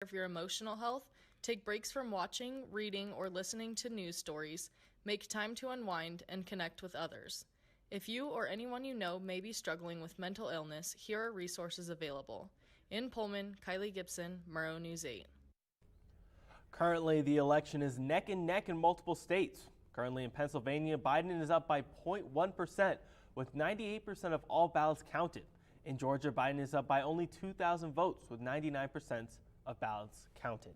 of your emotional health, take breaks from watching, reading, or listening to news stories, make time to unwind, and connect with others. If you or anyone you know may be struggling with mental illness, here are resources available. In Pullman, Kylie Gibson, Murrow News 8. Currently, the election is neck and neck in multiple states. Currently in Pennsylvania, Biden is up by 0.1%, with 98% of all ballots counted. In Georgia, Biden is up by only 2,000 votes, with 99% of ballots counted.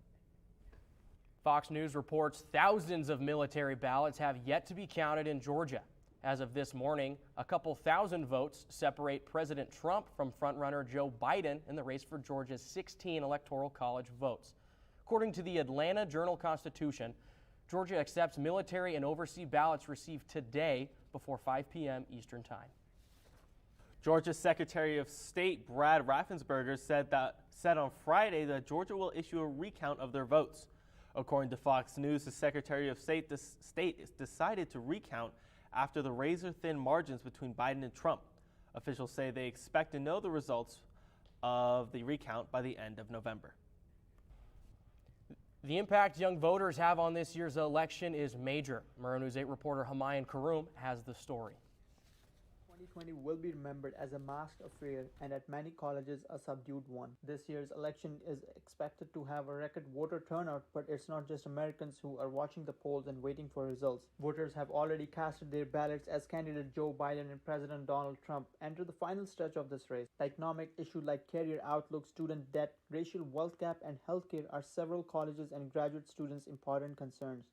Fox News reports thousands of military ballots have yet to be counted in Georgia. As of this morning, a couple thousand votes separate President Trump from frontrunner Joe Biden in the race for Georgia's 16 Electoral College votes. According to the Atlanta Journal-Constitution, Georgia accepts military and overseas ballots received today before 5 p.m. Eastern Time. Georgia's Secretary of State Brad Raffensperger said on Friday that Georgia will issue a recount of their votes. According to Fox News, the Secretary of State decided to recount after the razor-thin margins between Biden and Trump. Officials say they expect to know the results of the recount by the end of November. The impact young voters have on this year's election is major. Murrow News 8 reporter Humayun Karoum has the story. 2020 will be remembered as a masked affair and at many colleges a subdued one. This year's election is expected to have a record voter turnout, but it's not just Americans who are watching the polls and waiting for results. Voters have already casted their ballots as candidate Joe Biden and President Donald Trump enter the final stretch of this race. Economic issues like career outlook, student debt, racial wealth gap, and healthcare are several colleges and graduate students' important concerns.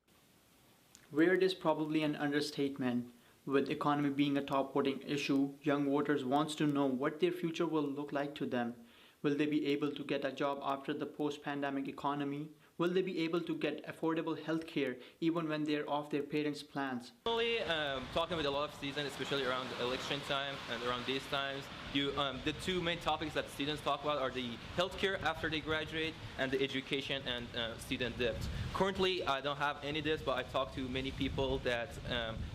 Weird is probably an understatement. With economy being a top voting issue, young voters want to know what their future will look like to them. Will they be able to get a job after the post-pandemic economy? Will they be able to get affordable health care even when they're off their parents' plans? Talking with a lot of students, especially around election time and around these times, the two main topics that students talk about are the healthcare after they graduate and the education and student debt. Currently, I don't have any of this, but I talked to many people that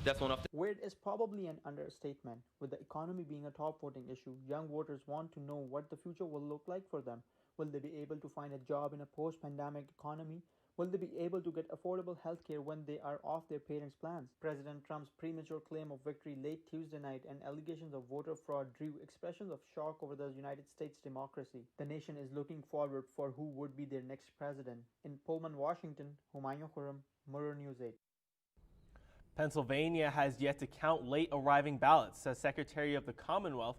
that's one of the... Weird is probably an understatement. With the economy being a top voting issue, young voters want to know what the future will look like for them. Will they be able to find a job in a post-pandemic economy? Will they be able to get affordable health care when they are off their parents' plans? President Trump's premature claim of victory late Tuesday night and allegations of voter fraud drew expressions of shock over the United States democracy. The nation is looking forward for who would be their next president. In Pullman, Washington, Humayun Karoum, Murrow News 8. Pennsylvania has yet to count late arriving ballots, says Secretary of the Commonwealth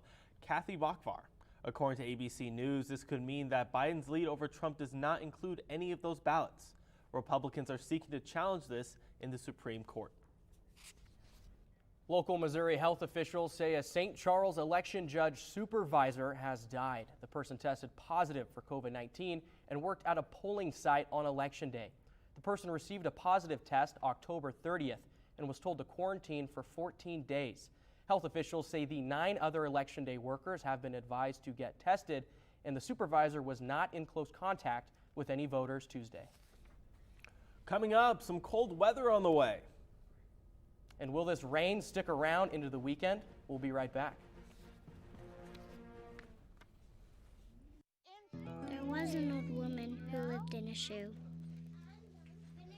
Kathy Bachvar. According to ABC News, this could mean that Biden's lead over Trump does not include any of those ballots. Republicans are seeking to challenge this in the Supreme Court. Local Missouri health officials say a St. Charles election judge supervisor has died. The person tested positive for COVID-19 and worked at a polling site on Election Day. The person received a positive test October 30th and was told to quarantine for 14 days. Health officials say the 9 other Election Day workers have been advised to get tested, and the supervisor was not in close contact with any voters Tuesday. Coming up, some cold weather on the way. And will this rain stick around into the weekend? We'll be right back. There was an old woman who lived in a shoe.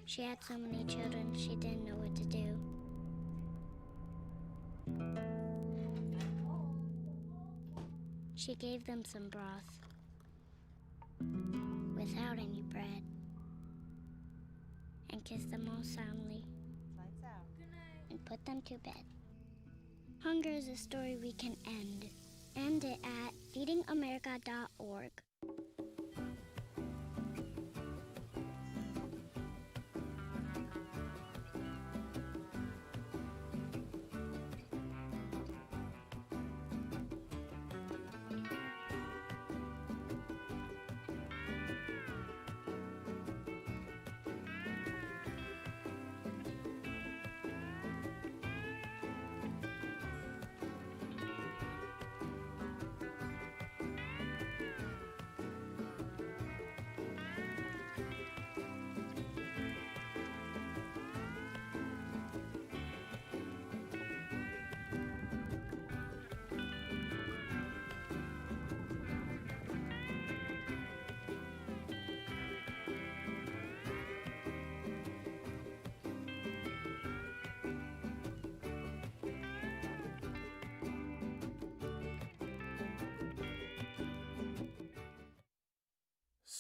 She had so many children, she didn't know what to do. She gave them some broth without any bread and kissed them all soundly and put them to bed. Hunger is a story we can end. End it at feedingamerica.org.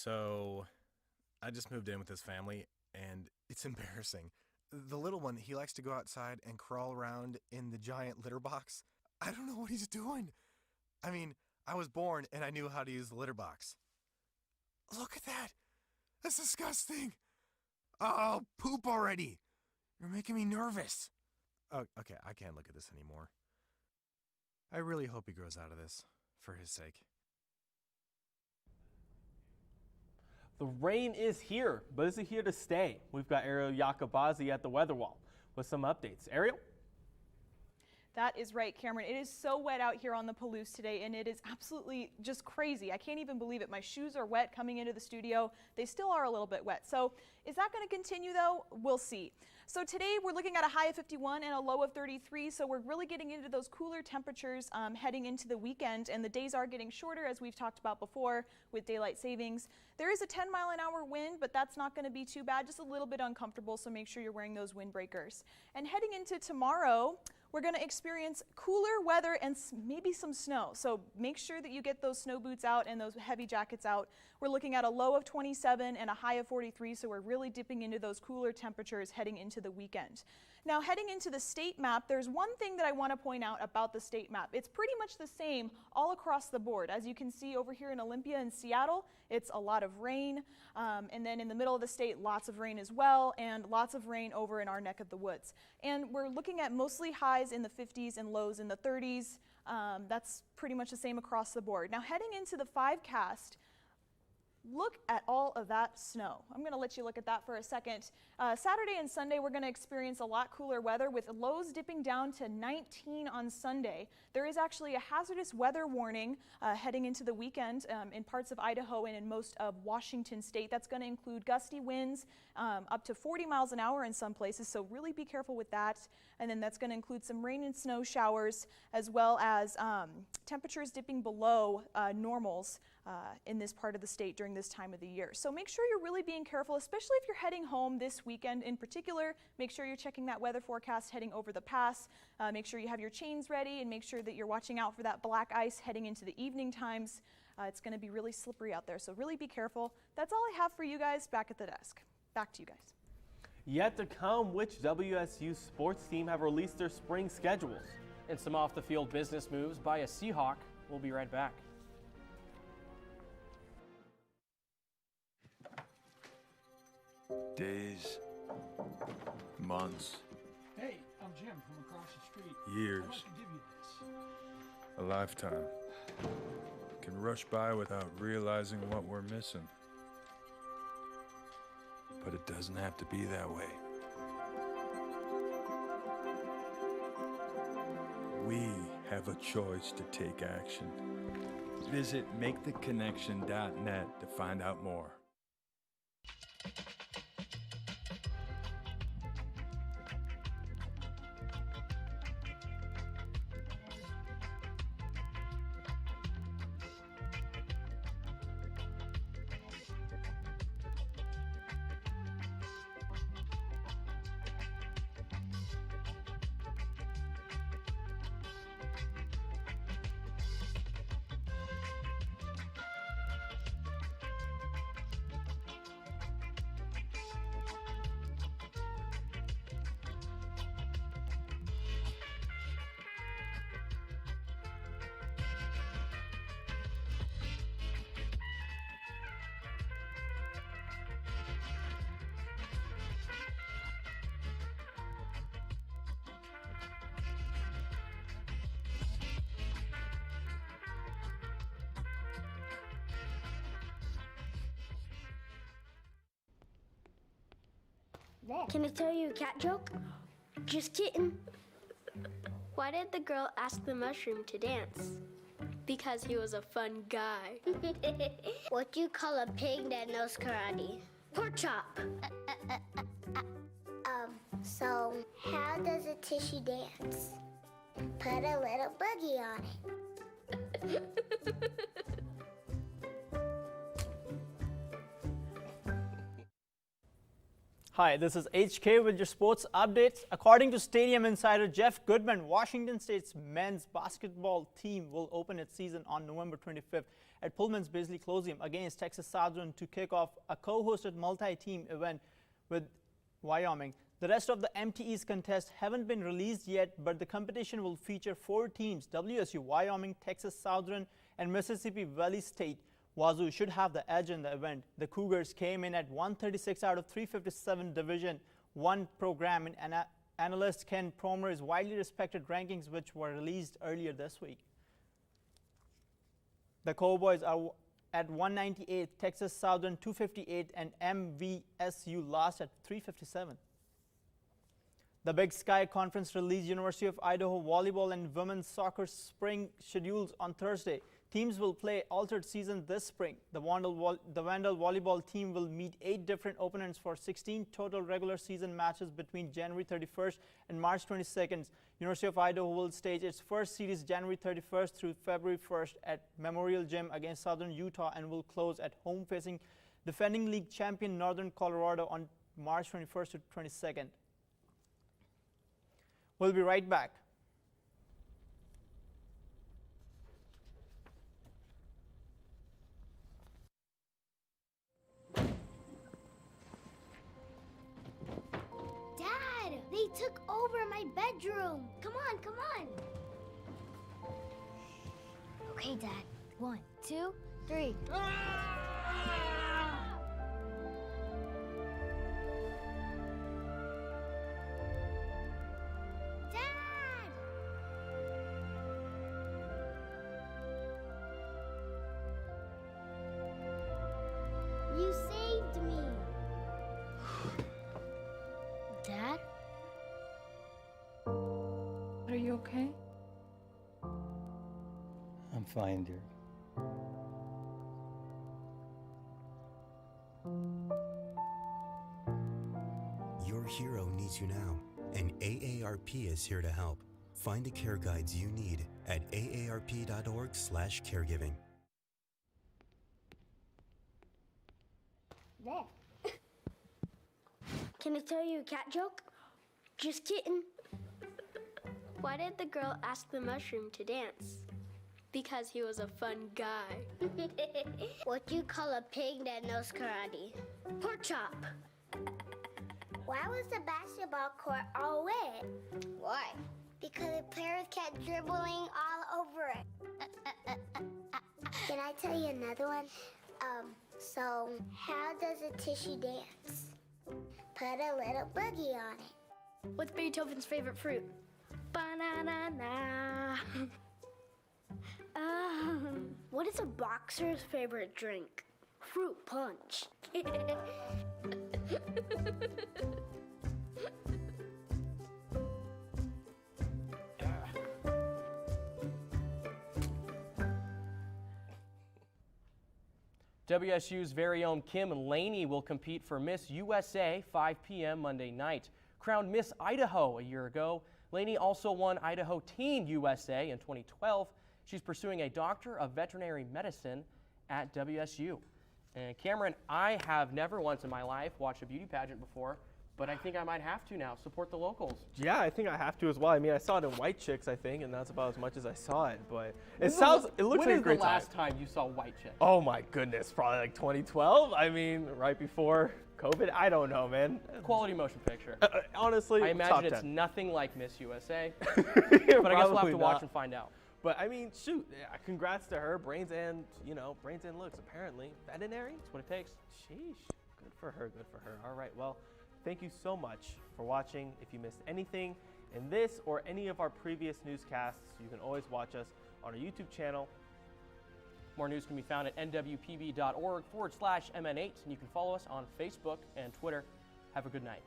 So I just moved in with this family, and it's embarrassing. The little one, he likes to go outside and crawl around in the giant litter box. I don't know what he's doing. I mean, I was born and I knew how to use the litter box. Look at that. That's disgusting. Oh, poop already. You're making me nervous. Oh, okay, I can't look at this anymore. I really hope he grows out of this, for his sake. The rain is here, but is it here to stay? We've got Ariel Yakabazi at the weather wall with some updates. Ariel? That is right, Cameron. It is so wet out here on the Palouse today, and it is absolutely just crazy. I can't even believe it. My shoes are wet coming into the studio. They still are a little bit wet. So is that going to continue, though? We'll see. So today we're looking at a high of 51 and a low of 33. So we're really getting into those cooler temperatures heading into the weekend, and the days are getting shorter, as we've talked about before, with daylight savings. There is a 10-mile-an-hour wind, but that's not going to be too bad, just a little bit uncomfortable, so make sure you're wearing those windbreakers. And heading into tomorrow, we're going to experience cooler weather and maybe some snow. So make sure that you get those snow boots out and those heavy jackets out. We're looking at a low of 27 and a high of 43, so we're really dipping into those cooler temperatures heading into the weekend. Now, heading into the state map, there's one thing that I want to point out about the state map. It's pretty much the same all across the board. As you can see over here in Olympia and Seattle, it's a lot of rain. And then in the middle of the state, lots of rain as well, and lots of rain over in our neck of the woods. And we're looking at mostly highs in the 50s and lows in the 30s. That's pretty much the same across the board. Now, heading into the 5-cast, look at all of that snow. I'm going to let you look at that for a second. Saturday and Sunday, we're going to experience a lot cooler weather with lows dipping down to 19 on Sunday. There is actually a hazardous weather warning heading into the weekend in parts of Idaho and in most of Washington state. That's going to include gusty winds up to 40 miles an hour in some places, so really be careful with that. And then that's going to include some rain and snow showers, as well as temperatures dipping below normals in this part of the state during this time of the year. So make sure you're really being careful, especially if you're heading home this weekend in particular. Make sure you're checking that weather forecast heading over the pass. Make sure you have your chains ready, and make sure that you're watching out for that black ice heading into the evening times. It's going to be really slippery out there, so really be careful. That's all I have for you guys back at the desk. Back to you guys. Yet to come, which WSU sports team have released their spring schedules? And some off-the-field business moves by a Seahawk. We'll be right back. Days, months. Hey, I'm Jim from across the street. Years. I'd like to give you this. A lifetime. Can rush by without realizing what we're missing. But it doesn't have to be that way. We have a choice to take action. Visit maketheconnection.net to find out more. Can I tell you a cat joke? Just kidding. Why did the girl ask the mushroom to dance? Because he was a fun guy. What do you call a pig that knows karate? Pork chop. So how does a tissue dance? Put a little boogie on it. Hi, this is HK with your sports updates. According to Stadium Insider Jeff Goodman, Washington State's men's basketball team will open its season on November 25th at Pullman's Beasley Coliseum against Texas Southern to kick off a co-hosted multi-team event with Wyoming. The rest of the MTE's contests haven't been released yet, but the competition will feature 4 teams: WSU, Wyoming, Texas Southern, and Mississippi Valley State. Wazoo should have the edge in the event. The Cougars came in at 136 out of 357 Division I program in analyst Ken Promer's widely respected rankings, which were released earlier this week. The Cowboys are at 198, Texas Southern 258, and MVSU lost at 357. The Big Sky Conference released University of Idaho volleyball and women's soccer spring schedules on Thursday. Teams will play altered season this spring. The Vandal volleyball team will meet 8 different opponents for 16 total regular season matches between January 31st and March 22nd. University of Idaho will stage its first series January 31st through February 1st at Memorial Gym against Southern Utah and will close at home facing defending league champion Northern Colorado on March 21st to 22nd. We'll be right back. Dad, they took over my bedroom. Come on, come on. Okay, Dad. 1, 2, 3. You saved me. Dad? Are you okay? I'm fine, dear. Your hero needs you now, and AARP is here to help. Find the care guides you need at aarp.org/caregiving. There. Can I tell you a cat joke? Just kidding. Why did the girl ask the mushroom to dance? Because he was a fun guy. What do you call a pig that knows karate? Pork chop. Why was the basketball court all wet? Why? Because the players kept dribbling all over it. Can I tell you another one? So how does a tissue dance? Put a little boogie on it. What's Beethoven's favorite fruit? Banana. What is a boxer's favorite drink? Fruit punch. WSU's very own Kim Laney will compete for Miss USA 5 p.m. Monday night. Crowned Miss Idaho a year ago, Laney also won Idaho Teen USA in 2012. She's pursuing a Doctor of Veterinary Medicine at WSU. And Cameron, I have never once in my life watched a beauty pageant before, but I think I might have to now. Support the locals. Yeah, I think I have to as well. I mean, I saw it in White Chicks, I think, and that's about as much as I saw it. But it looks like a great time. When is the last time you saw White Chicks? Oh my goodness, probably like 2012. I mean, right before COVID. I don't know, man. Quality motion picture. Honestly, I imagine top it's 10. nothing like Miss USA, but I guess we'll have to watch and find out. But I mean, shoot, congrats to her. Brains and looks, apparently. Veterinary? That's what it takes. Sheesh. Good for her, good for her. All right, well, thank you so much for watching. If you missed anything in this or any of our previous newscasts, you can always watch us on our YouTube channel. More news can be found at nwpb.org/MN8, and you can follow us on Facebook and Twitter. Have a good night.